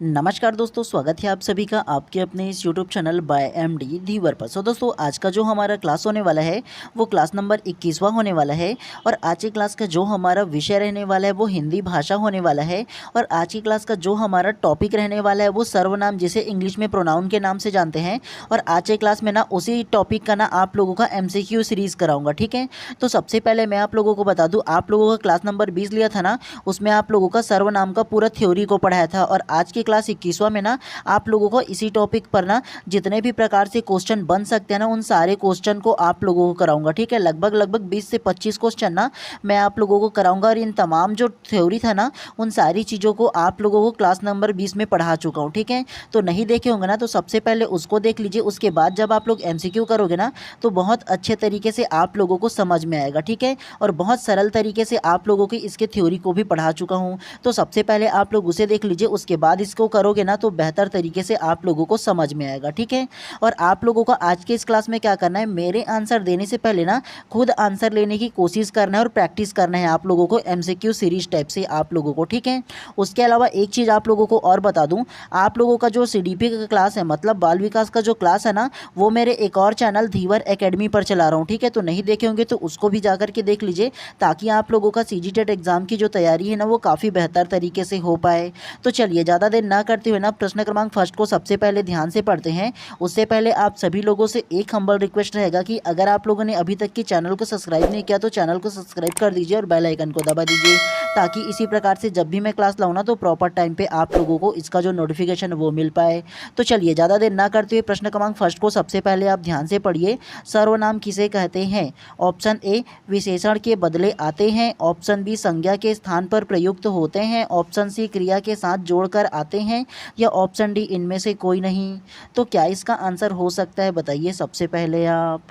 नमस्कार दोस्तों, स्वागत है आप सभी का आपके अपने इस यूट्यूब चैनल बाय एमडी धीवर पर। सो दोस्तों, आज का जो हमारा क्लास होने वाला है वो क्लास नंबर 21वां होने वाला है। और आज की क्लास का जो हमारा विषय रहने वाला है वो हिंदी भाषा होने वाला है। और आज की क्लास का जो हमारा टॉपिक रहने वाला है वो सर्वनाम, जिसे इंग्लिश में प्रोनाउन के नाम से जानते हैं। और आज की क्लास में ना उसी टॉपिक का ना आप लोगों का MCQ सीरीज़ कराऊंगा, ठीक है। तो सबसे पहले मैं आप लोगों को बता दूँ, आप लोगों का क्लास नंबर 20 लिया था ना, उसमें आप लोगों का सर्वनाम का पूरा थ्योरी को पढ़ाया था। और आज की क्लास 21वां में ना आप लोगों को इसी टॉपिक पर ना जितने भी प्रकार से क्वेश्चन बन सकते हैं ना, उन सारे क्वेश्चन को आप लोगों को कराऊंगा, ठीक है। लगभग 20 से 25 क्वेश्चन ना मैं आप लोगों को कराऊंगा। और इन तमाम जो थ्योरी था ना, उन सारी चीज़ों को आप लोगों को क्लास नंबर 20 में पढ़ा चुका हूँ, ठीक है। तो नहीं देखे होंगे ना, तो सबसे पहले उसको देख लीजिए। उसके बाद जब आप लोग MCQ करोगे ना, तो बहुत अच्छे तरीके से आप लोगों को समझ में आएगा, ठीक है। और बहुत सरल तरीके से आप लोगों की इसके थ्योरी को भी पढ़ा चुका हूँ। तो सबसे पहले आप लोग उसे देख लीजिए, उसके बाद इसको करोगे ना तो बेहतर तरीके से आप लोगों को समझ में आएगा, ठीक है। और आप लोगों को आज के इस क्लास में क्या करना है, मेरे आंसर देने से पहले ना खुद आंसर लेने की कोशिश करना है और प्रैक्टिस करना है आप लोगों को MCQ सीरीज टाइप से आप लोगों को, ठीक है। उसके अलावा एक चीज़ आप लोगों को और बता दूं, आप लोगों का जो CDP का क्लास है, मतलब बाल विकास का जो क्लास है ना, वो मेरे एक और चैनल धीवर एकेडमी पर चला रहा हूँ, ठीक है। तो नहीं देखे होंगे तो उसको भी जाकर के देख लीजिए, ताकि आप लोगों का CGTET एग्जाम की जो तैयारी है ना वो काफ़ी बेहतर तरीके से हो पाए। तो चलिए ज़्यादा देर ना करते हुए ना प्रश्न क्रमांक फर्स्ट को सबसे पहले ध्यान से पढ़ते हैं। उससे पहले आप सभी लोगों से एक हम्बल रिक्वेस्ट रहेगा कि अगर आप लोगों ने अभी तक के चैनल को सब्सक्राइब नहीं किया तो चैनल को सब्सक्राइब कर दीजिए और बेल आइकन को दबा दीजिए, ताकि इसी प्रकार से जब भी मैं क्लास लाऊँ ना तो प्रॉपर टाइम पे आप लोगों को इसका जो नोटिफिकेशन वो मिल पाए। तो चलिए ज़्यादा देर ना करते हुए प्रश्न क्रमांक फर्स्ट को सबसे पहले आप ध्यान से पढ़िए। सर्वनाम किसे कहते हैं? ऑप्शन ए विशेषण के बदले आते हैं, ऑप्शन बी संज्ञा के स्थान पर प्रयुक्त होते हैं, ऑप्शन सी क्रिया के साथ जोड़कर आते हैं, या ऑप्शन डी इनमें से कोई नहीं। तो क्या इसका आंसर हो सकता है, बताइए सबसे पहले आप।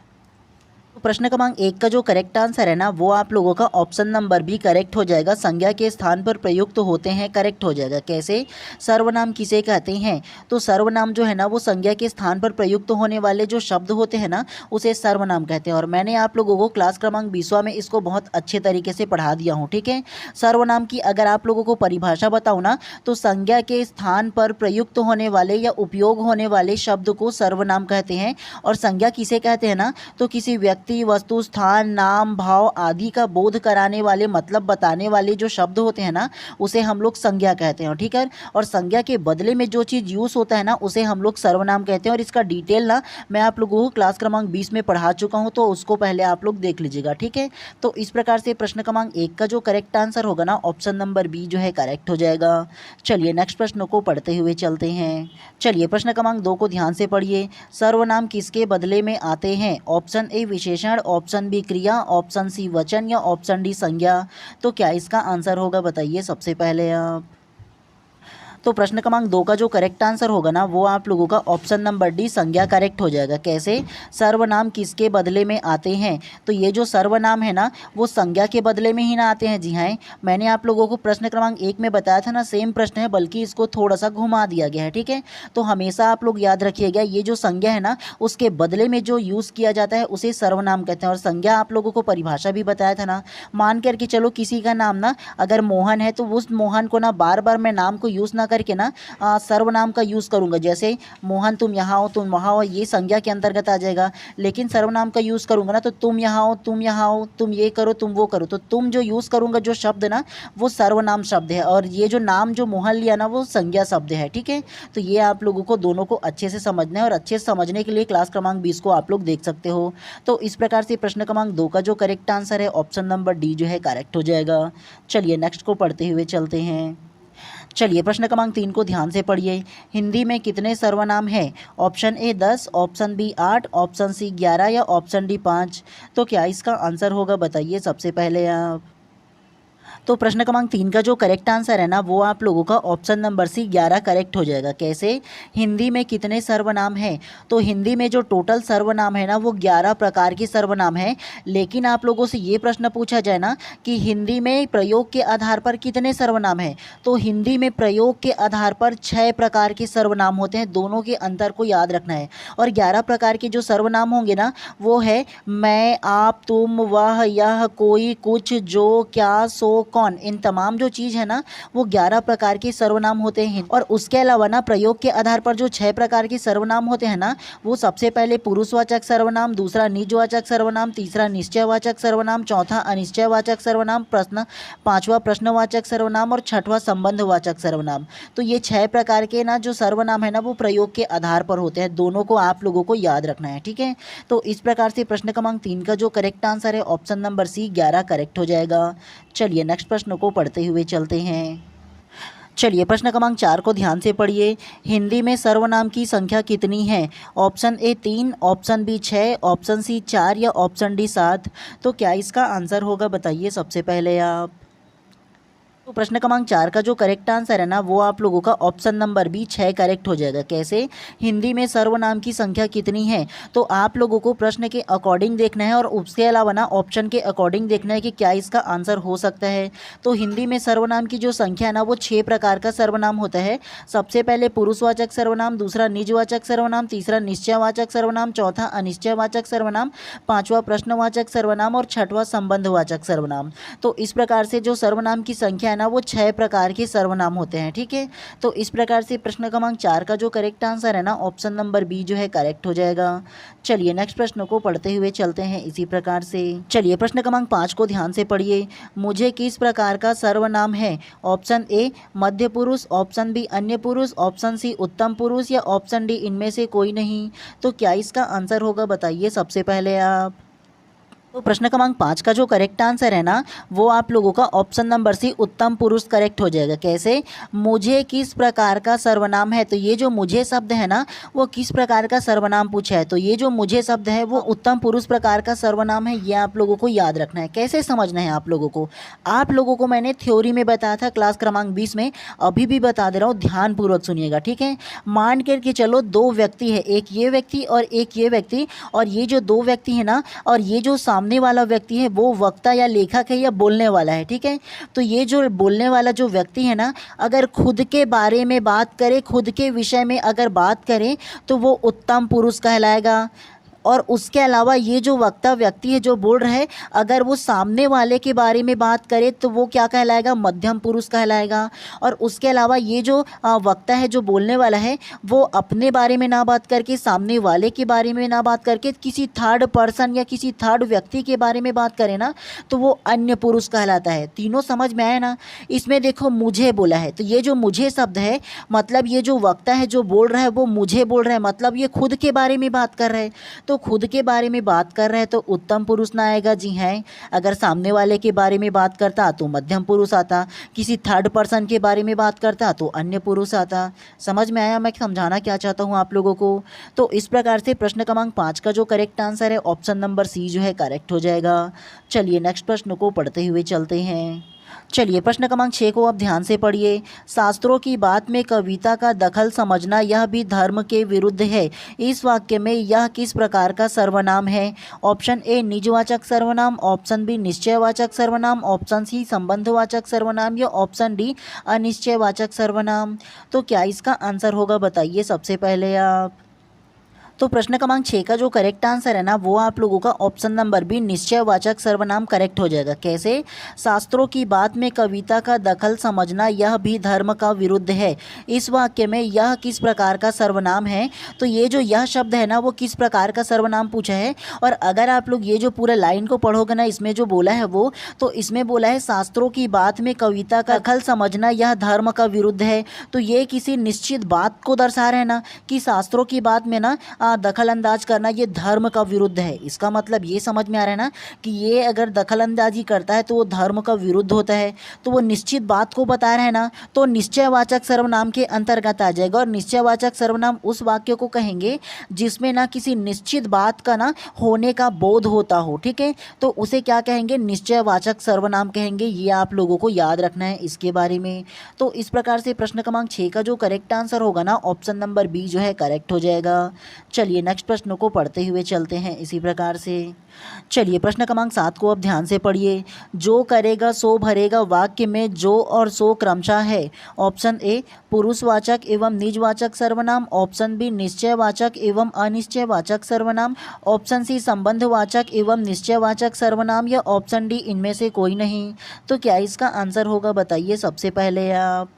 तो प्रश्न क्रमांक 1 का जो करेक्ट आंसर है ना, वो आप लोगों का ऑप्शन नंबर बी करेक्ट हो जाएगा। संज्ञा के स्थान पर प्रयुक्त होते हैं करेक्ट हो जाएगा। कैसे? सर्वनाम किसे कहते हैं? तो सर्वनाम जो है ना वो संज्ञा के स्थान पर प्रयुक्त होने वाले जो शब्द होते हैं ना, उसे सर्वनाम कहते हैं। और मैंने आप लोगों को क्लास क्रमांक 20वां में इसको बहुत अच्छे तरीके से पढ़ा दिया हूँ, ठीक है। सर्वनाम की अगर आप लोगों को परिभाषा बताऊँ ना, तो संज्ञा के स्थान पर प्रयुक्त होने वाले या उपयोग होने वाले शब्द को सर्वनाम कहते हैं। और संज्ञा किसे कहते हैं ना, तो किसी व्यक्ति, वस्तु, स्थान, नाम, भाव आदि का बोध कराने वाले, मतलब बताने वाले जो शब्द होते हैं ना, उसे हम लोग संज्ञा कहते हैं, ठीक है। और संज्ञा के बदले में जो चीज़ यूज़ होता है ना, उसे हम लोग सर्वनाम कहते हैं। और इसका डिटेल ना मैं आप लोगों को क्लास क्रमांक 20 में पढ़ा चुका हूँ, तो उसको पहले आप लोग देख लीजिएगा, ठीक है। तो इस प्रकार से प्रश्न क्रमांक 1 का जो करेक्ट आंसर होगा ना, ऑप्शन नंबर बी जो है करेक्ट हो जाएगा। चलिए नेक्स्ट प्रश्न को पढ़ते हुए चलते हैं। चलिए प्रश्न क्रमांक 2 को ध्यान से पढ़िए। सर्वनाम किसके बदले में आते हैं? ऑप्शन ए विशेषण, ऑप्शन बी क्रिया, ऑप्शन सी वचन, या ऑप्शन डी संज्ञा। तो क्या इसका आंसर होगा, बताइए सबसे पहले आप। तो प्रश्न क्रमांक 2 का जो करेक्ट आंसर होगा ना, वो आप लोगों का ऑप्शन नंबर डी संज्ञा करेक्ट हो जाएगा। कैसे? सर्वनाम किसके बदले में आते हैं? तो ये जो सर्वनाम है ना, वो संज्ञा के बदले में ही ना आते हैं। जी हाँ, मैंने आप लोगों को प्रश्न क्रमांक 1 में बताया था ना, सेम प्रश्न है, बल्कि इसको थोड़ा सा घुमा दिया गया है, ठीक है। तो हमेशा आप लोग याद रखिएगा, ये जो संज्ञा है ना, उसके बदले में जो यूज़ किया जाता है उसे सर्वनाम कहते हैं। और संज्ञा आप लोगों को परिभाषा भी बताया था ना। मान करके चलो किसी का नाम ना अगर मोहन है, तो उस मोहन को ना बार बार मैं नाम को यूज़ ना करके ना सर्वनाम का यूज़ करूँगा। जैसे मोहन तुम यहाँ हो, तुम वहाँ हो, ये संज्ञा के अंतर्गत आ जाएगा। लेकिन सर्वनाम का यूज़ करूँगा ना, तो तुम यहाँ हो, तुम यहाँ हो, तुम ये करो, तुम वो करो, तो तुम जो यूज़ करूँगा जो शब्द ना, वो सर्वनाम शब्द है। और ये जो नाम जो मोहन लिया ना, वो संज्ञा शब्द है, ठीक है। तो ये आप लोगों को दोनों को अच्छे से समझना है, और अच्छे से समझने के लिए क्लास क्रमांक 20 को आप लोग देख सकते हो। तो इस प्रकार से प्रश्न क्रमांक 2 का जो करेक्ट आंसर है, ऑप्शन नंबर डी जो है करेक्ट हो जाएगा। चलिए नेक्स्ट को पढ़ते हुए चलते हैं। चलिए प्रश्न क्रमांक 3 को ध्यान से पढ़िए। हिंदी में कितने सर्वनाम हैं? Option A 10, option B 8, option C 11, या ऑप्शन डी 5। तो क्या इसका आंसर होगा, बताइए सबसे पहले आप। तो प्रश्न क्रमांक 3 का जो करेक्ट आंसर है ना, वो आप लोगों का ऑप्शन नंबर सी 11 करेक्ट हो जाएगा। कैसे? हिंदी में कितने सर्वनाम हैं? तो हिंदी में जो टोटल सर्वनाम है ना, वो 11 प्रकार के सर्वनाम हैं। लेकिन आप लोगों से ये प्रश्न पूछा जाए ना कि हिंदी में प्रयोग के आधार पर कितने सर्वनाम हैं, तो हिंदी में प्रयोग के आधार पर 6 प्रकार के सर्वनाम होते हैं। दोनों के अंतर को याद रखना है। और 11 प्रकार के जो सर्वनाम होंगे ना, वो है मैं, आप, तुम, वह, यह, कोई, कुछ, जो, क्या, सो, कौन, इन तमाम जो चीज़ है ना वो 11 प्रकार के सर्वनाम होते हैं। और उसके अलावा ना प्रयोग के आधार पर जो 6 प्रकार के सर्वनाम होते हैं ना, वो सबसे पहले पुरुषवाचक सर्वनाम, दूसरा निजवाचक सर्वनाम, तीसरा निश्चयवाचक सर्वनाम, चौथा अनिश्चयवाचक सर्वनाम, पांचवा प्रश्नवाचक सर्वनाम और छठवां संबंधवाचक सर्वनाम। तो ये 6 प्रकार के ना जो सर्वनाम है ना वो प्रयोग के आधार पर होते हैं। दोनों को आप लोगों को याद रखना है, ठीक है। तो इस प्रकार से प्रश्न क्रमांक 3 का जो करेक्ट आंसर है ऑप्शन नंबर सी 11 करेक्ट हो जाएगा। चलिए नेक्स्ट प्रश्न को पढ़ते हुए चलते हैं। चलिए प्रश्न क्रमांक 4 को ध्यान से पढ़िए। हिंदी में सर्वनाम की संख्या कितनी है? Option A 3, option B 6, option C 4 या ऑप्शन डी 7। तो क्या इसका आंसर होगा बताइए सबसे पहले आप। तो प्रश्न क्रमांक 4 का जो करेक्ट आंसर है ना वो आप लोगों का ऑप्शन नंबर बी 6 करेक्ट हो जाएगा। कैसे? हिंदी में सर्वनाम की संख्या कितनी है, तो आप लोगों को प्रश्न के अकॉर्डिंग देखना है और उसके अलावा ना ऑप्शन के अकॉर्डिंग देखना है कि क्या इसका आंसर हो सकता है। तो हिंदी में सर्वनाम की जो संख्या है ना वो 6 प्रकार का सर्वनाम होता है। सबसे पहले पुरुषवाचक सर्वनाम, दूसरा निजवाचक सर्वनाम, तीसरा निश्चयवाचक सर्वनाम, चौथा अनिश्चयवाचक सर्वनाम, पांचवा प्रश्नवाचक सर्वनाम और छठवां संबंधवाचक सर्वनाम। तो इस प्रकार से जो सर्वनाम की संख्या ना वो 6 प्रकार के सर्वनाम होते हैं, ठीक है। तो इस प्रकार से प्रश्न क्रमांक 4 का जो करेक्ट आंसर है ना ऑप्शन नंबर बी जो है करेक्ट हो जाएगा। चलिए नेक्स्ट प्रश्न को पढ़ते हुए चलते हैं इसी प्रकार से। चलिए प्रश्न क्रमांक 5 को ध्यान से पढ़िए। मुझे किस प्रकार का सर्वनाम है? ऑप्शन ए मध्य पुरुष, ऑप्शन बी अन्य पुरुष, ऑप्शन सी उत्तम पुरुष या ऑप्शन डी इनमें से कोई नहीं। तो क्या इसका आंसर होगा बताइए सबसे पहले आप। तो प्रश्न क्रमांक 5 का जो करेक्ट आंसर है ना वो आप लोगों का ऑप्शन नंबर सी उत्तम पुरुष करेक्ट हो जाएगा। कैसे? मुझे किस प्रकार का सर्वनाम है, तो ये जो मुझे शब्द है ना वो किस प्रकार का सर्वनाम पूछा है, तो ये जो मुझे शब्द है वो उत्तम पुरुष प्रकार का सर्वनाम है। ये आप लोगों को याद रखना है। कैसे समझना है आप लोगों को मैंने थ्योरी में बताया था क्लास क्रमांक 20 में, अभी भी बता दे रहा हूँ, ध्यानपूर्वक सुनिएगा, ठीक है। मान करके चलो 2 व्यक्ति है, एक ये व्यक्ति और एक ये व्यक्ति, और ये जो 2 व्यक्ति है ना और ये जो सामने वाला व्यक्ति है वो वक्ता या लेखक है या बोलने वाला है, ठीक है। तो ये जो बोलने वाला जो व्यक्ति है ना अगर खुद के बारे में बात करे, खुद के विषय में अगर बात करे तो वो उत्तम पुरुष कहलाएगा। और उसके अलावा ये जो वक्ता व्यक्ति है जो बोल रहा है अगर वो सामने वाले के बारे में बात करे तो वो क्या कहलाएगा? मध्यम पुरुष कहलाएगा। और उसके अलावा ये जो वक्ता है जो बोलने वाला है वो अपने बारे में ना बात करके, सामने वाले के बारे में ना बात करके, किसी थर्ड पर्सन या किसी थर्ड व्यक्ति के बारे में बात करे ना तो वो अन्य पुरुष कहलाता है। तीनों समझ में आए ना? इसमें देखो मुझे बोला है, तो ये जो मुझे शब्द है मतलब ये जो वक्ता है जो बोल रहा है वो मुझे बोल रहा है, मतलब ये खुद के बारे में बात कर रहा है। तो खुद के बारे में बात कर रहे हैं तो उत्तम पुरुष ना आएगा, जी हैं। अगर सामने वाले के बारे में बात करता तो मध्यम पुरुष आता, किसी थर्ड पर्सन के बारे में बात करता तो अन्य पुरुष आता। समझ में आया मैं समझाना क्या चाहता हूँ आप लोगों को? तो इस प्रकार से प्रश्न क्रमांक 5 का जो करेक्ट आंसर है ऑप्शन नंबर सी जो है करेक्ट हो जाएगा। चलिए नेक्स्ट प्रश्न को पढ़ते हुए चलते हैं। चलिए प्रश्न क्रमांक 6 को आप ध्यान से पढ़िए। शास्त्रों की बात में कविता का दखल समझना यह भी धर्म के विरुद्ध है। इस वाक्य में यह किस प्रकार का सर्वनाम है? ऑप्शन ए निजवाचक सर्वनाम, ऑप्शन बी निश्चयवाचक सर्वनाम, ऑप्शन सी संबंधवाचक सर्वनाम या ऑप्शन डी अनिश्चयवाचक सर्वनाम। तो क्या इसका आंसर होगा बताइए सबसे पहले आप। तो प्रश्न क्रमांक 6 का जो करेक्ट आंसर है ना वो आप लोगों का ऑप्शन नंबर बी निश्चयवाचक सर्वनाम करेक्ट हो जाएगा। कैसे? शास्त्रों की बात में कविता का दखल समझना यह भी धर्म का विरुद्ध है। इस वाक्य में यह किस प्रकार का सर्वनाम है? तो ये जो यह शब्द है ना वो किस प्रकार का सर्वनाम पूछा है। और अगर आप लोग ये जो पूरा लाइन को पढ़ोगे ना इसमें जो बोला है वो, तो इसमें बोला है शास्त्रों की बात में कविता का दखल समझना यह धर्म का विरुद्ध है। तो ये किसी निश्चित बात को दर्शा रहे हैं ना कि शास्त्रों की बात में ना दखल अंदाज करना ये धर्म का विरुद्ध है। इसका मतलब ये समझ में आ रहा है ना कि ये अगर दखल अंदाजी करता है तो वो धर्म का विरुद्ध होता है। तो वो निश्चित बात को बता रहे हैं ना तो निश्चयवाचक सर्वनाम के अंतर्गत आ जाएगा। और निश्चयवाचक सर्वनाम उस वाक्य को कहेंगे जिसमें ना किसी निश्चित बात का ना होने का बोध होता हो, ठीक है। तो उसे क्या कहेंगे? निश्चयवाचक सर्वनाम कहेंगे। ये आप लोगों को याद रखना है इसके बारे में। तो इस प्रकार से प्रश्न क्रमांक 6 का जो करेक्ट आंसर होगा ना ऑप्शन नंबर बी जो है करेक्ट हो जाएगा। चलिए नेक्स्ट प्रश्न को पढ़ते हुए चलते हैं इसी प्रकार से। चलिए प्रश्न क्रमांक 7 को अब ध्यान से पढ़िए। जो करेगा सो भरेगा वाक्य में जो और सो क्रमशः है। ऑप्शन ए पुरुषवाचक एवं निजवाचक सर्वनाम, ऑप्शन बी निश्चयवाचक एवं अनिश्चयवाचक सर्वनाम, ऑप्शन सी संबंधवाचक एवं निश्चयवाचक सर्वनाम, या ऑप्शन डी इनमें से कोई नहीं। तो क्या इसका आंसर होगा बताइए सबसे पहले आप।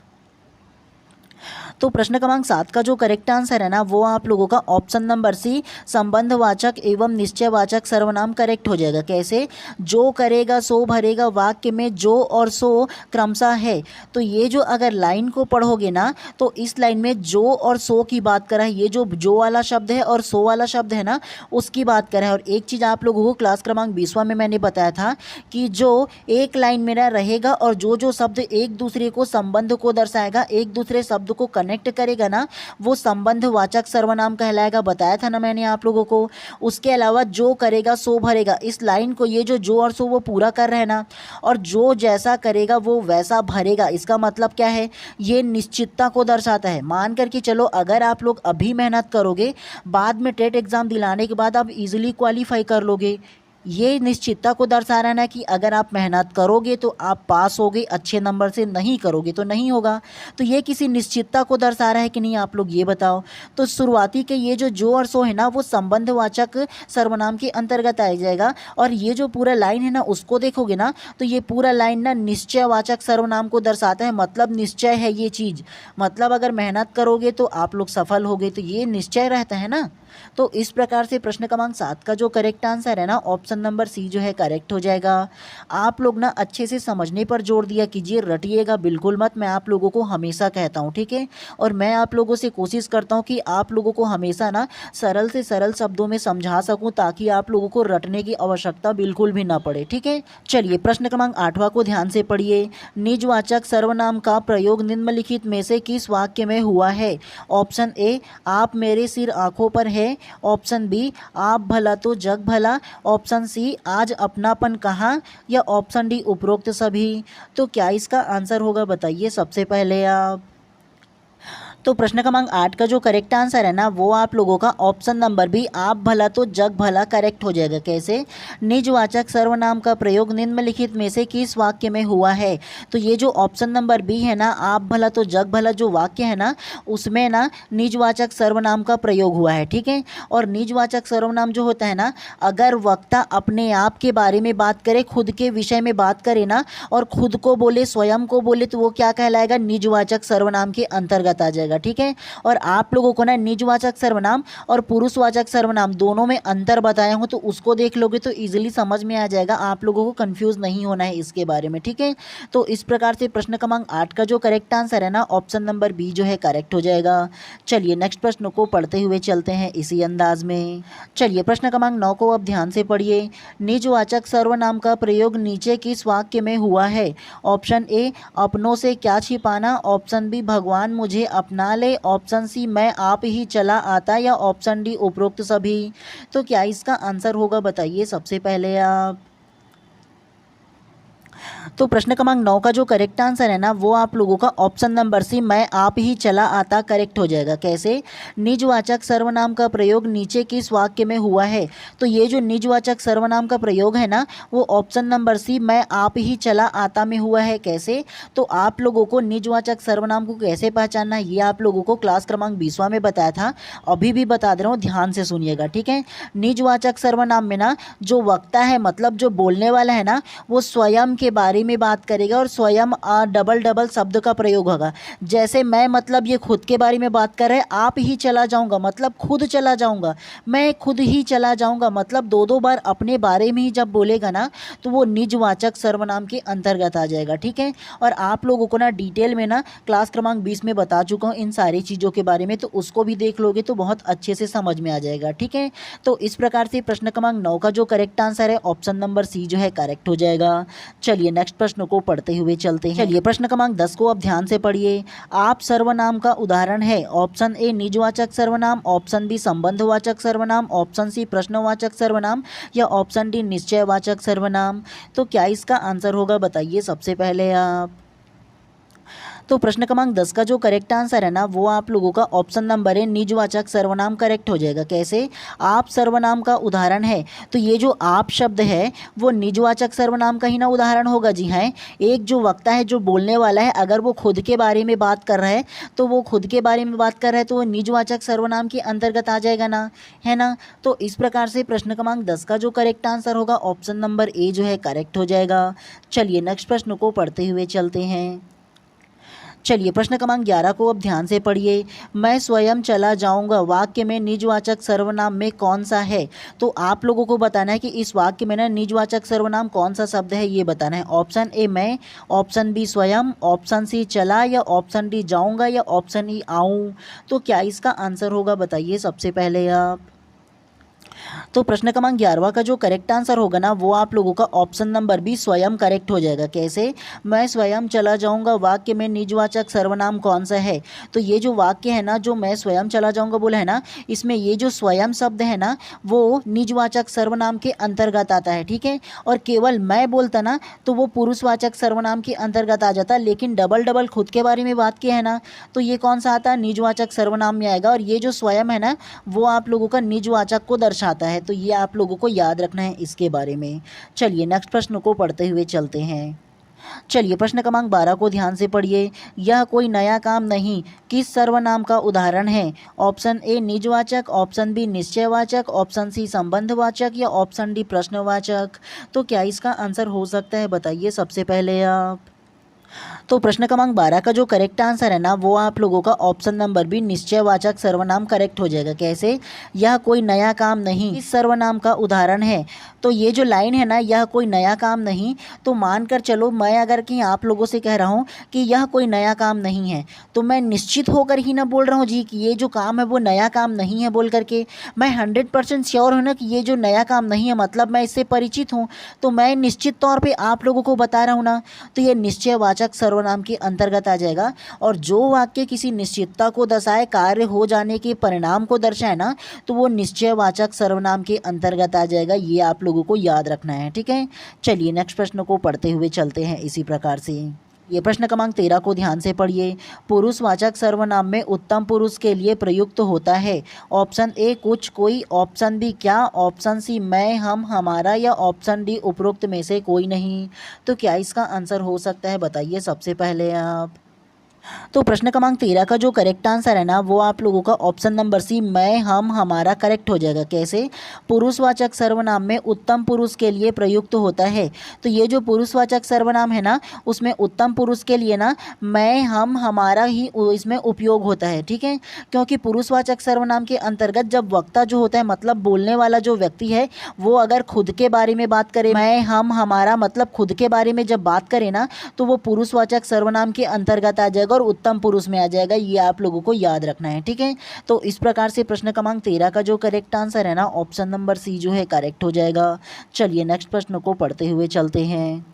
तो प्रश्न क्रमांक 7 का जो करेक्ट आंसर है ना वो आप लोगों का ऑप्शन नंबर सी संबंधवाचक एवं निश्चयवाचक सर्वनाम करेक्ट हो जाएगा। कैसे? जो करेगा सो भरेगा वाक्य में जो और सो क्रमशः है। तो ये जो अगर लाइन को पढ़ोगे ना तो इस लाइन में जो और सो की बात करा है। ये जो वाला शब्द है और सो वाला शब्द है ना उसकी बात करा है। और एक चीज़ आप लोगों को क्लास क्रमांक 20वां में मैंने बताया था कि जो एक लाइन मेरा रहेगा और जो शब्द एक दूसरे को संबंध को दर्शाएगा, एक दूसरे शब्द को कनेक्ट करेगा ना, वो संबंधवाचक सर्वनाम कहलाएगा। बताया था ना मैंने आप लोगों को। उसके अलावा जो करेगा सो भरेगा, इस लाइन को ये जो और सो वो पूरा कर रहे हैं ना, और जो जैसा करेगा वो वैसा भरेगा। इसका मतलब क्या है? ये निश्चितता को दर्शाता है। मान करके चलो अगर आप लोग अभी मेहनत करोगे, बाद में टेट एग्ज़ाम दिलाने के बाद आप इजीली क्वालिफाई कर लोगे। ये निश्चितता को दर्शा रहा है ना कि अगर आप मेहनत करोगे तो आप पास होगे अच्छे नंबर से, नहीं करोगे तो नहीं होगा। तो ये किसी निश्चितता को दर्शा रहा है कि नहीं, आप लोग ये बताओ। तो शुरुआती के ये जो और सो है ना वो संबंधवाचक सर्वनाम के अंतर्गत आ जाएगा। और ये जो पूरा लाइन है ना उसको देखोगे ना तो ये पूरा लाइन ना निश्चयवाचक सर्वनाम को दर्शाता है। मतलब निश्चय है ये चीज़, मतलब अगर मेहनत करोगे तो आप लोग सफल होगे, तो ये निश्चय रहता है ना। तो इस प्रकार से प्रश्न क्रमांक 7 का जो करेक्ट आंसर है ना ऑप्शन नंबर सी जो है करेक्ट हो जाएगा। आप लोग ना अच्छे से समझने पर जोर दिया कीजिए, रटिएगा बिल्कुल मत। मैं आप लोगों को हमेशा कहता हूँ, ठीक है। और मैं आप लोगों से कोशिश करता हूँ कि आप लोगों को हमेशा ना सरल से सरल शब्दों में समझा सकूँ ताकि आप लोगों को रटने की आवश्यकता बिल्कुल भी ना पड़े, ठीक है। चलिए प्रश्न क्रमांक 8वां को ध्यान से पढ़िए। निजवाचक सर्वनाम का प्रयोग निम्नलिखित में से किस वाक्य में हुआ है? ऑप्शन ए आप मेरे सिर आंखों पर है, ऑप्शन बी आप भला तो जग भला, ऑप्शन सी आज अपनापन कहाँ, या ऑप्शन डी उपरोक्त सभी। तो क्या इसका आंसर होगा बताइए सबसे पहले आप। तो प्रश्न क्रमांक 8 का जो करेक्ट आंसर है ना वो आप लोगों का ऑप्शन नंबर बी आप भला तो जग भला करेक्ट हो जाएगा। कैसे? निजवाचक सर्वनाम का प्रयोग निम्नलिखित में से किस वाक्य में हुआ है? तो ये जो ऑप्शन नंबर बी है ना आप भला तो जग भला जो वाक्य है ना उसमें ना निजवाचक सर्वनाम का प्रयोग हुआ है, ठीक है। और निजवाचक सर्वनाम जो होता है ना, अगर वक्ता अपने आप के बारे में बात करे, खुद के विषय में बात करे ना और खुद को बोले, स्वयं को बोले, तो वो क्या कहलाएगा? निजवाचक सर्वनाम के अंतर्गत आ जाएगा, ठीक है। और आप लोगों को ना निजवाचक सर्वनाम और पुरुषवाचक सर्वनाम दोनों में अंतर बताया हूं, तो उसको देख लोगे तो इजीली समझ में आ जाएगा। आप लोगों को कंफ्यूज नहीं होना है इसके बारे में, ठीक है। तो इस प्रकार से प्रश्न क्रमांक 8 का जो करेक्ट आंसर है ना ऑप्शन नंबर बी जो है करेक्ट हो जाएगा। चलिए नेक्स्ट प्रश्न को पढ़ते हुए चलते हैं इसी अंदाज में। चलिए प्रश्न क्रमांक 9 को अब ध्यान से पढ़िए। निजवाचक सर्वनाम का प्रयोग नीचे किस वाक्य में हुआ है? ऑप्शन ए अपनों से क्या छिपाना, ऑप्शन बी भगवान मुझे अपना ले, ऑप्शन सी मैं आप ही चला आता, या ऑप्शन डी उपरोक्त सभी। तो क्या इसका आंसर होगा बताइए सबसे पहले आप। तो प्रश्न क्रमांक 9 का जो करेक्ट आंसर है ना वो आप लोगों का ऑप्शन नंबर सी मैं आप ही चला आता करेक्ट हो जाएगा। कैसे? निजवाचक सर्वनाम का प्रयोग नीचे किस वाक्य में हुआ है? तो ये जो निजवाचक सर्वनाम का प्रयोग है ना वो ऑप्शन नंबर सी मैं आप ही चला आता में हुआ है। कैसे? तो आप लोगों को निजवाचक सर्वनाम को कैसे पहचानना है ये आप लोगों को क्लास क्रमांक 20वां में बताया था, अभी भी बता दे रहा हूँ, ध्यान से सुनिएगा, ठीक है। निजवाचक सर्वनाम में ना जो वक्ता है, मतलब जो बोलने वाला है ना, वो स्वयं के बारे में बात करेगा और स्वयं डबल शब्द का प्रयोग होगा। जैसे मैं, मतलब ये खुद के बारे में बात कर रहे हैं, आप ही चला जाऊंगा मतलब खुद चला जाऊंगा, मैं खुद ही चला जाऊंगा मतलब दो बार अपने बारे में ही जब बोलेगा ना तो वो निजवाचक सर्वनाम के अंतर्गत आ जाएगा, ठीक है। और आप लोगों को ना डिटेल में ना क्लास क्रमांक 20 में बता चुका हूँ इन सारी चीज़ों के बारे में, तो उसको भी देख लोगे तो बहुत अच्छे से समझ में आ जाएगा, ठीक है। तो इस प्रकार से प्रश्न क्रमांक 9 का जो करेक्ट आंसर है ऑप्शन नंबर सी जो है करेक्ट हो जाएगा। चलिए नेक्स्ट प्रश्न को पढ़ते हुए चलते हैं। चलिए प्रश्न क्रमांक 10 को अब ध्यान से पढ़िए। आप सर्वनाम का उदाहरण है। ऑप्शन ए निजवाचक सर्वनाम, ऑप्शन बी संबंधवाचक सर्वनाम, ऑप्शन सी प्रश्नवाचक सर्वनाम, या ऑप्शन डी निश्चयवाचक सर्वनाम। तो क्या इसका आंसर होगा बताइए सबसे पहले आप। तो प्रश्न क्रमांक 10 का जो करेक्ट आंसर है ना वो आप लोगों का ऑप्शन नंबर है निजवाचक सर्वनाम करेक्ट हो जाएगा। कैसे? आप सर्वनाम का उदाहरण है, तो ये जो आप शब्द है वो निजवाचक सर्वनाम का ही ना उदाहरण होगा। जी हाँ, एक जो वक्ता है जो बोलने वाला है अगर वो खुद के बारे में बात कर रहा है तो वो खुद के बारे में बात कर रहा है तो वो निजवाचक सर्वनाम के अंतर्गत आ जाएगा ना, है ना। तो इस प्रकार से प्रश्न क्रमांक 10 का जो करेक्ट आंसर होगा ऑप्शन नंबर ए जो है करेक्ट हो जाएगा। चलिए नेक्स्ट प्रश्न को पढ़ते हुए चलते हैं। चलिए प्रश्न क्रमांक 11 को अब ध्यान से पढ़िए। मैं स्वयं चला जाऊंगा वाक्य में निजवाचक सर्वनाम में कौन सा है? तो आप लोगों को बताना है कि इस वाक्य में ना निजवाचक सर्वनाम कौन सा शब्द है, ये बताना है। ऑप्शन ए मैं, ऑप्शन बी स्वयं, ऑप्शन सी चला, या ऑप्शन डी जाऊंगा, या ऑप्शन ई आऊं। तो क्या इसका आंसर होगा बताइए सबसे पहले आप। तो प्रश्न क्रमांक 11 का जो करेक्ट आंसर होगा ना वो आप लोगों का ऑप्शन नंबर बी स्वयं करेक्ट हो जाएगा। कैसे? मैं स्वयं चला जाऊंगा वाक्य में निजवाचक सर्वनाम कौन सा है? तो ये जो वाक्य है ना जो मैं स्वयं चला जाऊंगा बोला है ना, इसमें ये जो स्वयं शब्द है ना वो निजवाचक सर्वनाम के अंतर्गत आता है, ठीक है। और केवल मैं बोलता ना तो वो पुरुषवाचक सर्वनाम के अंतर्गत आ जाता, लेकिन डबल डबल खुद के बारे में बात किया है ना तो ये कौन सा आता है? निजवाचक सर्वनाम में आएगा। और ये जो स्वयं है ना वो आप लोगों का निजवाचक को दर्शाता है, तो ये आप लोगों को याद रखना है इसके बारे में। चलिए नेक्स्ट प्रश्न को पढ़ते हुए चलते हैं। चलिए प्रश्न क्रमांक 12 को ध्यान से पढ़िए। यह कोई नया काम नहीं किस सर्वनाम का उदाहरण है? ऑप्शन ए निजवाचक, ऑप्शन बी निश्चयवाचक, ऑप्शन सी संबंधवाचक, या ऑप्शन डी प्रश्नवाचक। तो क्या इसका आंसर हो सकता है बताइए सबसे पहले आप। तो प्रश्न क्रमांक 12 का जो करेक्ट आंसर है ना वो आप लोगों का ऑप्शन नंबर बी निश्चयवाचक सर्वनाम करेक्ट हो जाएगा। कैसे? यह कोई नया काम नहीं इस सर्वनाम का उदाहरण है। तो ये जो लाइन है ना यह कोई नया काम नहीं, तो मानकर चलो मैं अगर कि आप लोगों से कह रहा हूँ कि यह कोई नया काम नहीं है तो मैं निश्चित होकर ही ना बोल रहा हूँ जी कि ये जो काम है वो नया काम नहीं है बोल करके। मैं 100% श्योर हूँ ना कि ये जो नया काम नहीं है मतलब मैं इससे परिचित हूँ, तो मैं निश्चित तौर पर आप लोगों को बता रहा हूँ ना, तो ये निश्चयवाचक सर्वनाम के अंतर्गत आ जाएगा। और जो वाक्य किसी निश्चितता को दर्शाए, कार्य हो जाने के परिणाम को दर्शाए ना, तो वो निश्चयवाचक सर्वनाम के अंतर्गत आ जाएगा। ये आप लोगों को याद रखना है, ठीक है। चलिए नेक्स्ट प्रश्न को पढ़ते हुए चलते हैं इसी प्रकार से। ये प्रश्न क्रमांक 13 को ध्यान से पढ़िए। पुरुषवाचक सर्वनाम में उत्तम पुरुष के लिए प्रयुक्त होता है। ऑप्शन ए कुछ कोई, ऑप्शन बी क्या, ऑप्शन सी मैं हम हमारा, या ऑप्शन डी उपरोक्त में से कोई नहीं। तो क्या इसका आंसर हो सकता है बताइए सबसे पहले आप। तो प्रश्न क्रमांक 13 का जो करेक्ट आंसर है ना वो आप लोगों का ऑप्शन नंबर सी मैं हम हमारा करेक्ट हो जाएगा। कैसे? पुरुषवाचक सर्वनाम में उत्तम पुरुष के लिए प्रयुक्त होता है। तो ये जो पुरुषवाचक सर्वनाम है ना उसमें उत्तम पुरुष के लिए ना मैं हम हमारा ही इसमें उपयोग होता है, ठीक है। क्योंकि पुरुषवाचक सर्वनाम के अंतर्गत जब वक्ता जो होता है मतलब बोलने वाला जो व्यक्ति है वो अगर खुद के बारे में बात करे, मैं हम हमारा मतलब खुद के बारे में जब बात करे ना तो वो पुरुषवाचक सर्वनाम के अंतर्गत आ जाएगा और उत्तम पुरुष में आ जाएगा। ये आप लोगों को याद रखना है, ठीक है। तो इस प्रकार से प्रश्न क्रमांक 13 का जो करेक्ट आंसर है ना ऑप्शन नंबर सी जो है करेक्ट हो जाएगा। चलिए नेक्स्ट प्रश्न को पढ़ते हुए चलते हैं।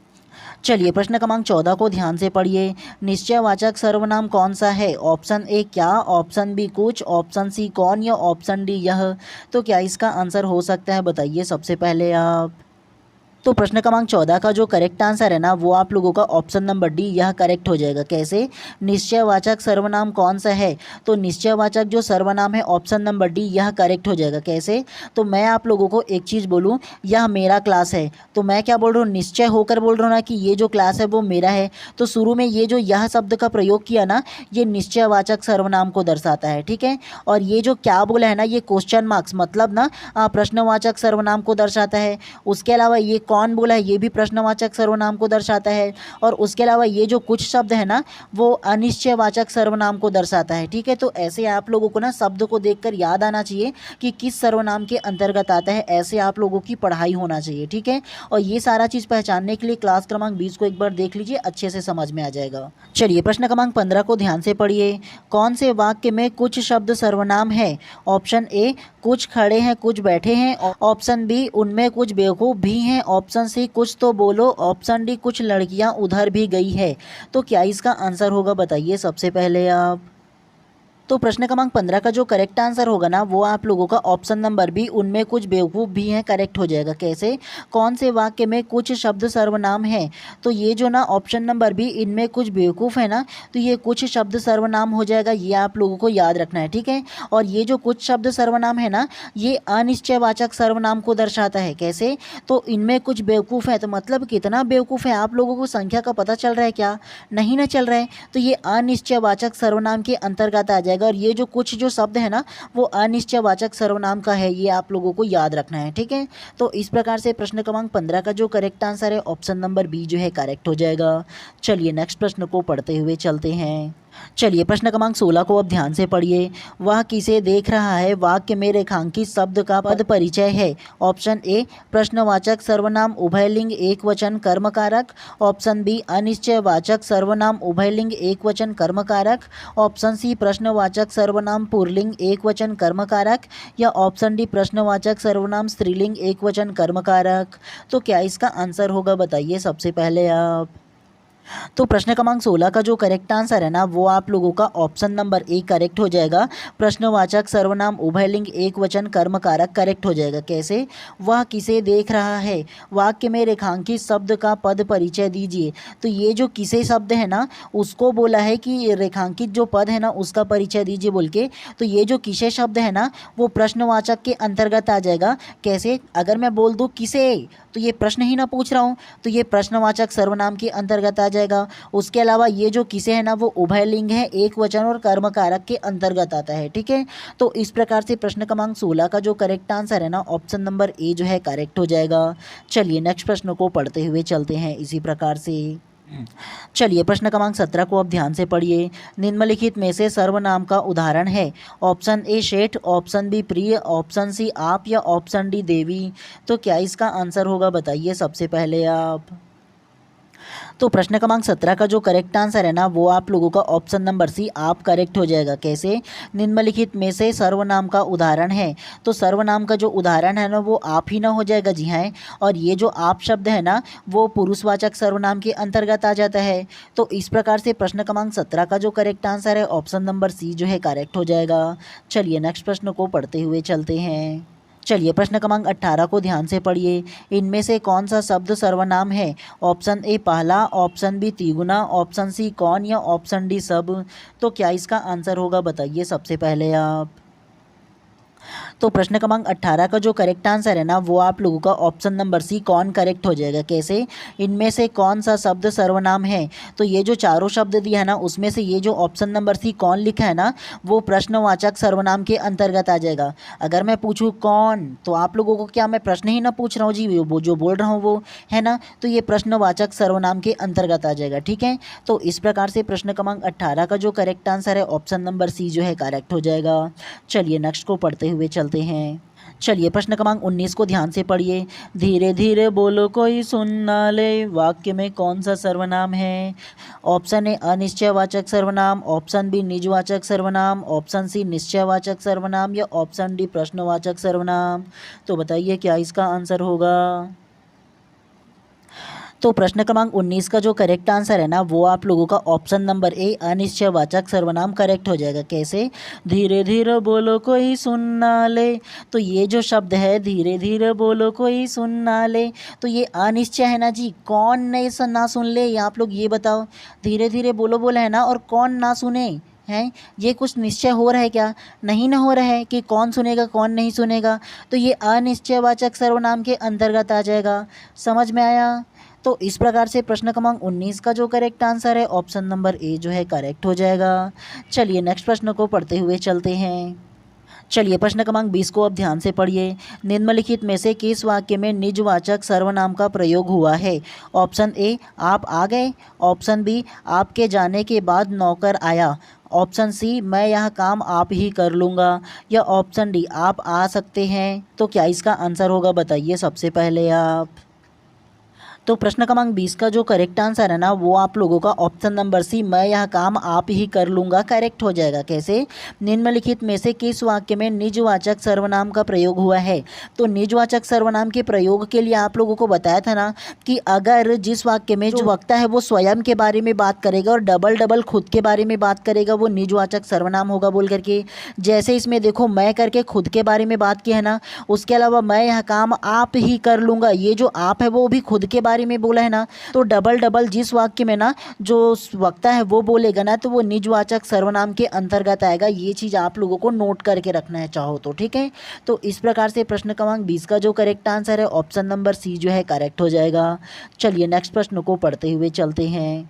चलिए प्रश्न क्रमांक 14 को ध्यान से पढ़िए। निश्चयवाचक सर्वनाम कौन सा है? ऑप्शन ए क्या, ऑप्शन बी कुछ, ऑप्शन सी कौन, या ऑप्शन डी यह। तो क्या इसका आंसर हो सकता है बताइए सबसे पहले आप। तो प्रश्न क्रमांक 14 का जो करेक्ट आंसर है ना वो आप लोगों का ऑप्शन नंबर डी यह करेक्ट हो जाएगा। कैसे? निश्चयवाचक सर्वनाम कौन सा है? तो निश्चयवाचक जो सर्वनाम है ऑप्शन नंबर डी यह करेक्ट हो जाएगा। कैसे? तो मैं आप लोगों को एक चीज़ बोलूँ, यह मेरा क्लास है, तो मैं क्या बोल रहा हूँ? निश्चय होकर बोल रहा हूँ ना कि ये जो क्लास है वो मेरा है। तो शुरू में ये जो यह शब्द का प्रयोग किया ना ये निश्चयवाचक सर्वनाम को दर्शाता है, ठीक है। और ये जो क्या बोला है ना ये क्वेश्चन मार्क्स मतलब ना प्रश्नवाचक सर्वनाम को दर्शाता है। उसके अलावा ये कौन बोला है ये भी प्रश्नवाचक सर्वनाम को दर्शाता है। और उसके अलावा ये जो कुछ शब्द है ना वो अनिश्चयवाचक सर्वनाम को दर्शाता है, ठीक है। तो ऐसे आप लोगों को ना शब्द को देखकर याद आना चाहिए कि किस सर्वनाम के अंतर्गत आता है, ऐसे आप लोगों की पढ़ाई होना चाहिए, ठीक है। और ये सारा चीज़ पहचानने के लिए क्लास क्रमांक 20 को एक बार देख लीजिए, अच्छे से समझ में आ जाएगा। चलिए प्रश्न क्रमांक 15 को ध्यान से पढ़िए। कौन से वाक्य में कुछ शब्द सर्वनाम है? ऑप्शन ए कुछ खड़े हैं कुछ बैठे हैं, ऑप्शन बी उनमें कुछ बेवकूफ़ भी हैं, ऑप्शन सी कुछ तो बोलो, ऑप्शन डी कुछ लड़कियां उधर भी गई है। तो क्या इसका आंसर होगा बताइए सबसे पहले आप। तो प्रश्न क्रमांक 15 का जो करेक्ट आंसर होगा ना वो आप लोगों का ऑप्शन नंबर बी, उनमें कुछ बेवकूफ़ भी हैं, करेक्ट हो जाएगा। कैसे? कौन से वाक्य में कुछ शब्द सर्वनाम हैं? तो ये जो ना ऑप्शन नंबर बी, इनमें कुछ बेवकूफ़ है ना, तो ये कुछ शब्द सर्वनाम हो जाएगा। ये आप लोगों को याद रखना है, ठीक है। और ये जो कुछ शब्द सर्वनाम है ना, ये अनिश्चयवाचक सर्वनाम को दर्शाता है। कैसे? तो इनमें कुछ बेवकूफ़ है, तो मतलब कितना बेवकूफ़ है आप लोगों को संख्या का पता चल रहा है क्या? नहीं ना चल रहा है। तो ये अनिश्चयवाचक सर्वनाम के अंतर्गत आ जाएगा। और ये जो कुछ जो शब्द है ना वो अनिश्चयवाचक सर्वनाम का है, ये आप लोगों को याद रखना है, ठीक है। तो इस प्रकार से प्रश्न क्रमांक 15 का जो करेक्ट आंसर है ऑप्शन नंबर बी जो है करेक्ट हो जाएगा। चलिए नेक्स्ट प्रश्न को पढ़ते हुए चलते हैं। चलिए प्रश्न क्रमांक 16 को अब ध्यान से पढ़िए। वह किसे देख रहा है वाक्य में रेखांकित शब्द का पद परिचय है। ऑप्शन ए प्रश्नवाचक सर्वनाम उभयलिंग एकवचन कर्मकारक। ऑप्शन बी अनिश्चयवाचक सर्वनाम उभयलिंग एकवचन कर्मकारक। ऑप्शन सी प्रश्नवाचक सर्वनाम पुल्लिंग एकवचन कर्मकारक। या ऑप्शन डी प्रश्नवाचक सर्वनाम स्त्रीलिंग एकवचन कर्मकारक। तो क्या इसका आंसर होगा बताइए सबसे पहले आप। तो प्रश्न क्रमांक 16 का जो करेक्ट आंसर है ना वो आप लोगों का ऑप्शन नंबर ए करेक्ट हो जाएगा। प्रश्नवाचक सर्वनाम उभयलिंग एकवचन कर्मकारक करेक्ट हो जाएगा। कैसे? वह किसे देख रहा है वाक्य में रेखांकित शब्द का पद परिचय दीजिए। तो ये जो किसे शब्द है ना उसको बोला है कि रेखांकित जो पद है ना उसका परिचय दीजिए बोल के। तो ये जो किसे शब्द है ना वो प्रश्नवाचक के अंतर्गत आ जाएगा। कैसे? अगर मैं बोल दूँ किसे, तो ये प्रश्न ही ना पूछ रहा हूँ, तो ये प्रश्नवाचक सर्वनाम के अंतर्गत आ जाएगा। उसके अलावा ये जो किसे है ना वो उभयलिंग है, एक वचन और कर्मकारक के अंतर्गत आता है, ठीक है। तो इस प्रकार से प्रश्न क्रमांक 16 का जो करेक्ट आंसर है ना ऑप्शन नंबर ए जो है करेक्ट हो जाएगा। चलिए नेक्स्ट प्रश्न को पढ़ते हुए चलते हैं इसी प्रकार से। चलिए प्रश्न क्रमांक 17 को अब ध्यान से पढ़िए। निम्नलिखित में से सर्वनाम का उदाहरण है। ऑप्शन ए शेठ, ऑप्शन बी प्रिय, ऑप्शन सी आप या ऑप्शन डी देवी। तो क्या इसका आंसर होगा बताइए सबसे पहले आप। तो प्रश्न क्रमांक 17 का जो करेक्ट आंसर है ना वो आप लोगों का ऑप्शन नंबर सी आप करेक्ट हो जाएगा। कैसे? निम्नलिखित में से सर्वनाम का उदाहरण है। तो सर्वनाम का जो उदाहरण है ना वो आप ही ना हो जाएगा, जी हाँ। और ये जो आप शब्द है ना वो पुरुषवाचक सर्वनाम के अंतर्गत आ जाता है। तो इस प्रकार से प्रश्न क्रमांक 17 का जो करेक्ट आंसर है ऑप्शन नंबर सी जो है करेक्ट हो जाएगा। चलिए नेक्स्ट प्रश्न को पढ़ते हुए चलते हैं। चलिए प्रश्न क्रमांक 18 को ध्यान से पढ़िए। इनमें से कौन सा शब्द सर्वनाम है? ऑप्शन ए पहला, ऑप्शन बी तिगुना, ऑप्शन सी कौन या ऑप्शन डी सब। तो क्या इसका आंसर होगा बताइए सबसे पहले आप। तो प्रश्न क्रमांक 18 का जो करेक्ट आंसर है ना वो आप लोगों का ऑप्शन नंबर सी कौन करेक्ट हो जाएगा। कैसे? इनमें से कौन सा शब्द सर्वनाम है? तो ये जो चारों शब्द दिया है ना उसमें से ये जो ऑप्शन नंबर सी कौन लिखा है ना वो प्रश्नवाचक सर्वनाम के अंतर्गत आ जाएगा। अगर मैं पूछूँ कौन, तो आप लोगों को क्या मैं प्रश्न ही ना पूछ रहा हूँ जी, वो जो बोल रहा हूँ वो है ना, तो ये प्रश्नवाचक सर्वनाम के अंतर्गत आ जाएगा, ठीक है। तो इस प्रकार से प्रश्न क्रमांक 18 का जो करेक्ट आंसर है ऑप्शन नंबर सी जो है करेक्ट हो जाएगा। चलिए नेक्स्ट को पढ़ते हुए चलते हैं। चलिए प्रश्न क्रमांक 19 को ध्यान से पढ़िए। धीरे धीरे बोलो कोई सुन ना ले वाक्य में कौन सा सर्वनाम है? ऑप्शन ए अनिश्चयवाचक सर्वनाम, ऑप्शन बी निजवाचक सर्वनाम, ऑप्शन सी निश्चयवाचक सर्वनाम या ऑप्शन डी प्रश्नवाचक सर्वनाम। तो बताइए क्या इसका आंसर होगा। तो प्रश्न क्रमांक 19 का जो करेक्ट आंसर है ना वो आप लोगों का ऑप्शन नंबर ए अनिश्चयवाचक सर्वनाम करेक्ट हो जाएगा। कैसे? धीरे धीरे बोलो कोई सुन ना ले। तो ये जो शब्द है धीरे धीरे बोलो कोई सुन ना ले, तो ये अनिश्चय है ना जी, कौन नहीं ना सुन ले, ये आप लोग ये बताओ। धीरे धीरे बोलो बोला है ना और कौन ना सुने हैं, ये कुछ निश्चय हो रहा है क्या? नहीं ना हो रहा है कि कौन सुनेगा कौन नहीं सुनेगा। तो ये अनिश्चयवाचक सर्वनाम के अंतर्गत आ जाएगा। समझ में आया? तो इस प्रकार से प्रश्न क्रमांक 19 का जो करेक्ट आंसर है ऑप्शन नंबर ए जो है करेक्ट हो जाएगा। चलिए नेक्स्ट प्रश्न को पढ़ते हुए चलते हैं। चलिए प्रश्न क्रमांक 20 को अब ध्यान से पढ़िए। निम्नलिखित में से किस वाक्य में निजवाचक सर्वनाम का प्रयोग हुआ है? ऑप्शन ए आप आ गए, ऑप्शन बी आपके जाने के बाद नौकर आया, ऑप्शन सी मैं यह काम आप ही कर लूँगा या ऑप्शन डी आप आ सकते हैं। तो क्या इसका आंसर होगा बताइए सबसे पहले आप। तो प्रश्न क्रमांक 20 का जो करेक्ट आंसर है ना वो आप लोगों का ऑप्शन नंबर सी, मैं यह काम आप ही कर लूँगा, करेक्ट हो जाएगा। कैसे? निम्नलिखित में से किस वाक्य में निजवाचक सर्वनाम का प्रयोग हुआ है? तो निजवाचक सर्वनाम के प्रयोग के लिए आप लोगों को बताया था ना कि अगर जिस वाक्य में जो वक्ता है वो स्वयं के बारे में बात करेगा और डबल डबल खुद के बारे में बात करेगा, वो निजवाचक सर्वनाम होगा बोल करके। जैसे इसमें देखो मैं करके खुद के बारे में बात की है ना, उसके अलावा मैं यह काम आप ही कर लूँगा, ये जो आप है वो भी खुद के बारे में बोला है ना, तो डबल डबल जिस वाक्य में ना जो वक्ता है वो बोलेगा ना तो वो निजवाचक सर्वनाम के अंतर्गत आएगा। ये चीज़ आप लोगों को नोट करके रखना है चाहो तो, ठीक है। तो इस प्रकार से प्रश्न क्रमांक 20 का जो करेक्ट आंसर है ऑप्शन नंबर सी जो है करेक्ट हो जाएगा। चलिए नेक्स्ट प्रश्न को पढ़ते हुए चलते हैं।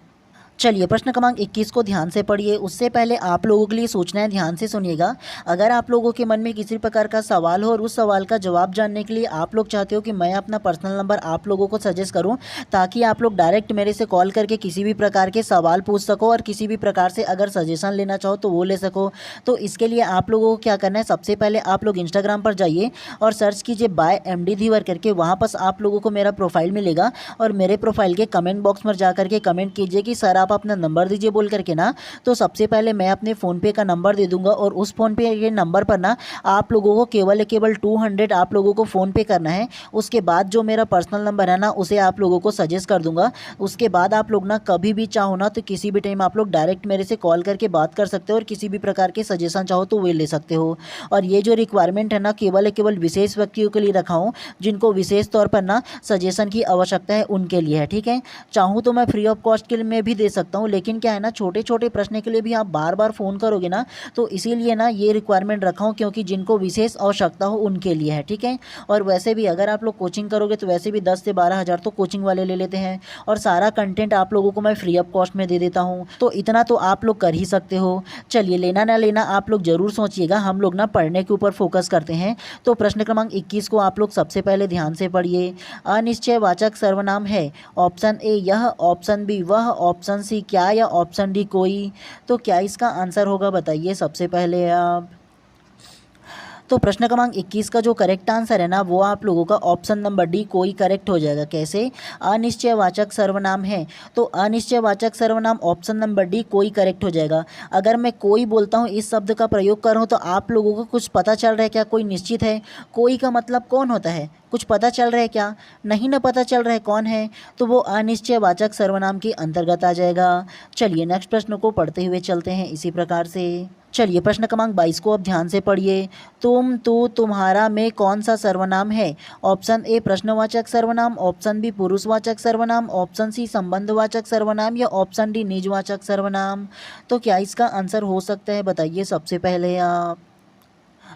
चलिए प्रश्न क्रमांक 21 को ध्यान से पढ़िए। उससे पहले आप लोगों के लिए सूचना है, ध्यान से सुनिएगा। अगर आप लोगों के मन में किसी प्रकार का सवाल हो और उस सवाल का जवाब जानने के लिए आप लोग चाहते हो कि मैं अपना पर्सनल नंबर आप लोगों को सजेस्ट करूं ताकि आप लोग डायरेक्ट मेरे से कॉल करके किसी भी प्रकार के सवाल पूछ सको और किसी भी प्रकार से अगर सजेशन लेना चाहो तो वो ले सको, तो इसके लिए आप लोगों को क्या करना है, सबसे पहले आप लोग इंस्टाग्राम पर जाइए और सर्च कीजिए बाय MD धीवर करके। वहाँ पर आप लोगों को मेरा प्रोफाइल मिलेगा और मेरे प्रोफाइल के कमेंट बॉक्स में जा करके कमेंट कीजिए कि सर आप अपना नंबर दीजिए बोल करके ना। तो सबसे पहले मैं अपने फ़ोनपे का नंबर दे दूंगा और उस फ़ोनपे के नंबर पर ना आप लोगों को केवल 200 आप लोगों को फ़ोनपे करना है। उसके बाद जो मेरा पर्सनल नंबर है ना उसे आप लोगों को सजेस्ट कर दूंगा। उसके बाद आप लोग ना कभी भी चाहो ना तो किसी भी टाइम आप लोग डायरेक्ट मेरे से कॉल करके बात कर सकते हो और किसी भी प्रकार के सजेशन चाहो तो वे ले सकते हो। और ये जो रिक्वायरमेंट है ना केवल विशेष व्यक्तियों के लिए रखा हूँ जिनको विशेष तौर पर ना सजेशन की आवश्यकता है उनके लिए है, ठीक है। चाहूँ तो मैं फ्री ऑफ कॉस्ट के लिए मैं भी दे सकता हूँ, लेकिन क्या है ना छोटे छोटे प्रश्न के लिए भी आप बार बार फ़ोन करोगे ना तो इसीलिए ना ये रिक्वायरमेंट रखा हूँ क्योंकि जिनको विशेष आवश्यकता हो उनके लिए है, ठीक है। और वैसे भी अगर आप लोग कोचिंग करोगे तो वैसे भी 10 से 12 हज़ार तो कोचिंग वाले ले लेते हैं और सारा कंटेंट आप लोगों को मैं फ्री ऑफ कॉस्ट में दे देता हूँ, तो इतना तो आप लोग कर ही सकते हो। चलिए लेना ना लेना आप लोग ज़रूर सोचिएगा, हम लोग ना पढ़ने के ऊपर फोकस करते हैं। तो प्रश्न क्रमांक 21 को आप लोग सबसे पहले ध्यान से पढ़िए। अनिश्चयवाचक सर्वनाम है ऑप्शन ए यह, ऑप्शन बी वह, ऑप्शन सी क्या या ऑप्शन डी कोई। तो क्या इसका आंसर होगा बताइए सबसे पहले आप। तो प्रश्न क्रमांक 21 का जो करेक्ट आंसर है ना वो आप लोगों का ऑप्शन नंबर डी कोई करेक्ट हो जाएगा। कैसे? अनिश्चयवाचक सर्वनाम है तो अनिश्चयवाचक सर्वनाम ऑप्शन नंबर डी कोई करेक्ट हो जाएगा। अगर मैं कोई बोलता हूँ इस शब्द का प्रयोग कर रहा हूँ तो आप लोगों को कुछ पता चल रहा है क्या? कोई निश्चित है? कोई का मतलब कौन होता है? कुछ पता चल रहा है क्या? नहीं ना पता चल रहा है कौन है, तो वो अनिश्चयवाचक सर्वनाम के अंतर्गत आ जाएगा। चलिए नेक्स्ट प्रश्न को पढ़ते हुए चलते हैं इसी प्रकार से। चलिए प्रश्न क्रमांक 22 को अब ध्यान से पढ़िए। तुम, तू, तुम्हारा में कौन सा सर्वनाम है? ऑप्शन ए प्रश्नवाचक सर्वनाम, ऑप्शन बी पुरुषवाचक सर्वनाम, ऑप्शन सी संबंधवाचक सर्वनाम या ऑप्शन डी निजवाचक सर्वनाम। तो क्या इसका आंसर हो सकता है बताइए सबसे पहले आप।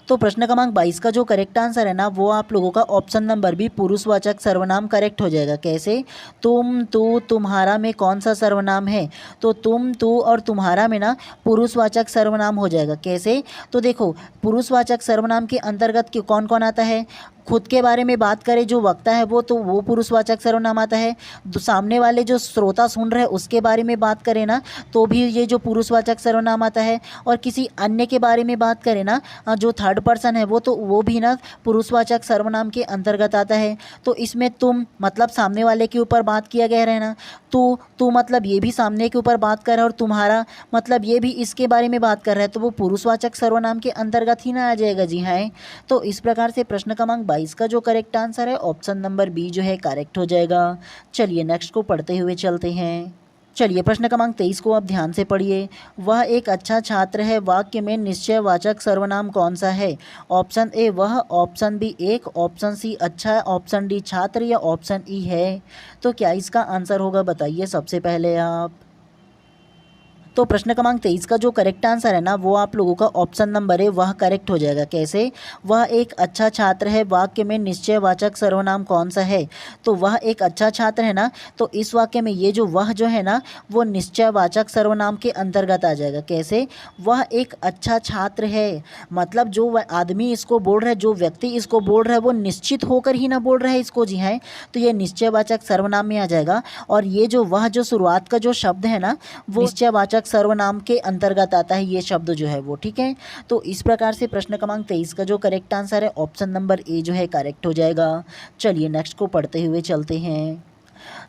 तो प्रश्न क्रमांक 22 का जो करेक्ट आंसर है ना वो आप लोगों का ऑप्शन नंबर बी पुरुषवाचक सर्वनाम करेक्ट हो जाएगा। कैसे? तुम, तू, तुम्हारा में कौन सा सर्वनाम है? तो तुम, तू और तुम्हारा में ना पुरुषवाचक सर्वनाम हो जाएगा। कैसे? तो देखो पुरुषवाचक सर्वनाम के अंतर्गत कौन कौन आता है? खुद के बारे में बात करें जो वक्ता है वो, तो वो पुरुषवाचक सर्वनाम आता है। सामने वाले जो श्रोता सुन रहे हैं उसके बारे में बात करें ना तो भी ये जो पुरुषवाचक सर्वनाम आता है। और किसी अन्य के बारे में बात करें ना जो थर्ड पर्सन है वो, तो वो भी ना पुरुषवाचक सर्वनाम के अंतर्गत आता है। तो इसमें तुम मतलब सामने वाले के ऊपर बात किया गया है ना, तू मतलब ये भी सामने के ऊपर बात कर रहा है और तुम्हारा मतलब ये भी इसके बारे में बात कर रहा है, तो वो पुरुषवाचक सर्वनाम के अंतर्गत ही ना आ जाएगा। जी हाँ। तो इस प्रकार से प्रश्न क्रमांक 22 का जो करेक्ट आंसर है ऑप्शन नंबर बी जो है करेक्ट हो जाएगा। चलिए नेक्स्ट को पढ़ते हुए चलते हैं। चलिए प्रश्न क्रमांक 23 को आप ध्यान से पढ़िए। वह एक अच्छा छात्र है वाक्य में निश्चयवाचक सर्वनाम कौन सा है? ऑप्शन ए वह, ऑप्शन बी एक, ऑप्शन सी अच्छा, ऑप्शन डी छात्र या ऑप्शन ई है। तो क्या इसका आंसर होगा बताइए सबसे पहले आप। तो प्रश्न क्रमांक 23 का जो करेक्ट आंसर है ना वो आप लोगों का ऑप्शन नंबर है वह करेक्ट हो जाएगा। कैसे? वह एक अच्छा छात्र है वाक्य में निश्चयवाचक सर्वनाम कौन सा है? तो वह एक अच्छा छात्र है ना, तो इस वाक्य में ये जो वह जो है ना वो निश्चयवाचक सर्वनाम के अंतर्गत आ जाएगा। कैसे? वह एक अच्छा छात्र है मतलब जो आदमी इसको बोल रहा है, जो व्यक्ति इसको बोल रहा है वो निश्चित होकर ही ना बोल रहा है इसको। जी है, तो ये निश्चयवाचक सर्वनाम में आ जाएगा। और ये जो वह जो शुरुआत का जो शब्द है ना वो निश्चयवाचक सर्वनाम के अंतर्गत आता है, ये शब्द जो है वो, ठीक है। तो इस प्रकार से प्रश्न क्रमांक 23 का जो करेक्ट आंसर है ऑप्शन नंबर ए जो है करेक्ट हो जाएगा। चलिए नेक्स्ट को पढ़ते हुए चलते हैं।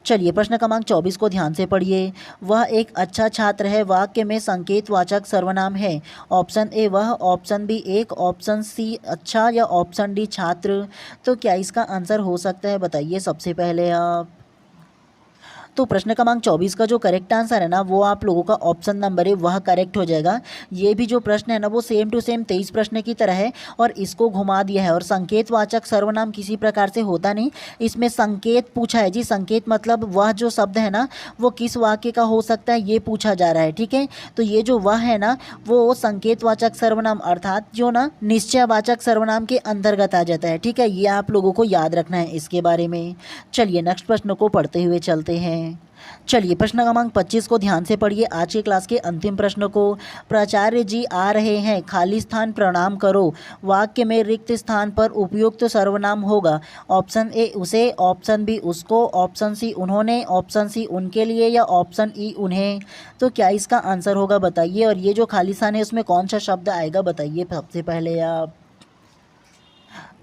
चलिए प्रश्न क्रमांक 24 को ध्यान से पढ़िए। वह एक अच्छा छात्र है वाक्य में संकेतवाचक सर्वनाम है। ऑप्शन ए वह, ऑप्शन बी एक, ऑप्शन सी अच्छा या ऑप्शन डी छात्र। तो क्या इसका आंसर हो सकता है, बताइए सबसे पहले आप। तो प्रश्न क्रमांक 24 का जो करेक्ट आंसर है ना वो आप लोगों का ऑप्शन नंबर है वह करेक्ट हो जाएगा। ये भी जो प्रश्न है ना वो सेम टू सेम 23 प्रश्न की तरह है और इसको घुमा दिया है। और संकेतवाचक सर्वनाम किसी प्रकार से होता नहीं, इसमें संकेत पूछा है जी। संकेत मतलब वह जो शब्द है ना वो किस वाक्य का हो सकता है ये पूछा जा रहा है, ठीक है। तो ये जो वह है ना वो संकेतवाचक सर्वनाम अर्थात जो ना निश्चयवाचक सर्वनाम के अंतर्गत आ जाता है, ठीक है। ये आप लोगों को याद रखना है इसके बारे में। चलिए नेक्स्ट प्रश्न को पढ़ते हुए चलते हैं। चलिए प्रश्न क्रमांक 25 को ध्यान से पढ़िए। आज के क्लास के अंतिम प्रश्न को। प्राचार्य जी आ रहे हैं, खाली स्थान प्रणाम करो। वाक्य में रिक्त स्थान पर उपयुक्त सर्वनाम होगा। ऑप्शन ए उसे, ऑप्शन बी उसको, ऑप्शन सी उन्होंने, ऑप्शन सी उनके लिए या ऑप्शन ई उन्हें। तो क्या इसका आंसर होगा बताइए। और ये जो खाली स्थान है उसमें कौन सा शब्द आएगा बताइए सबसे पहले आप।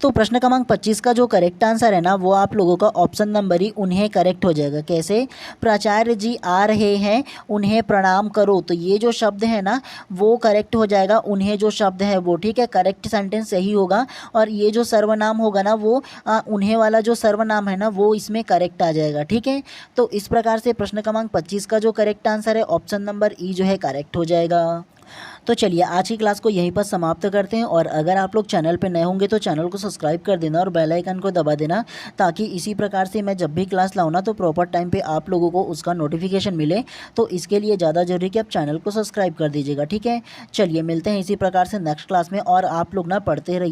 तो प्रश्न क्रमांक 25 का जो करेक्ट आंसर है ना वो आप लोगों का ऑप्शन नंबर ही उन्हें करेक्ट हो जाएगा। कैसे, प्राचार्य जी आ रहे हैं, उन्हें प्रणाम करो। तो ये जो शब्द है ना वो करेक्ट हो जाएगा, उन्हें जो शब्द है वो, ठीक है। करेक्ट सेंटेंस सही होगा। और ये जो सर्वनाम होगा ना वो उन्हें वाला जो सर्वनाम है ना वो इसमें करेक्ट आ जाएगा, ठीक है। तो इस प्रकार से प्रश्न क्रमांक 25 का जो करेक्ट आंसर है ऑप्शन नंबर ई जो है करेक्ट हो जाएगा। तो चलिए आज की क्लास को यहीं पर समाप्त करते हैं। और अगर आप लोग चैनल पर नए होंगे तो चैनल को सब्सक्राइब कर देना और बेल आइकन को दबा देना, ताकि इसी प्रकार से मैं जब भी क्लास लाऊँ ना तो प्रॉपर टाइम पे आप लोगों को उसका नोटिफिकेशन मिले। तो इसके लिए ज़्यादा जरूरी कि आप चैनल को सब्सक्राइब कर दीजिएगा, ठीक है। चलिए मिलते हैं इसी प्रकार से नेक्स्ट क्लास में और आप लोग ना पढ़ते रहिए।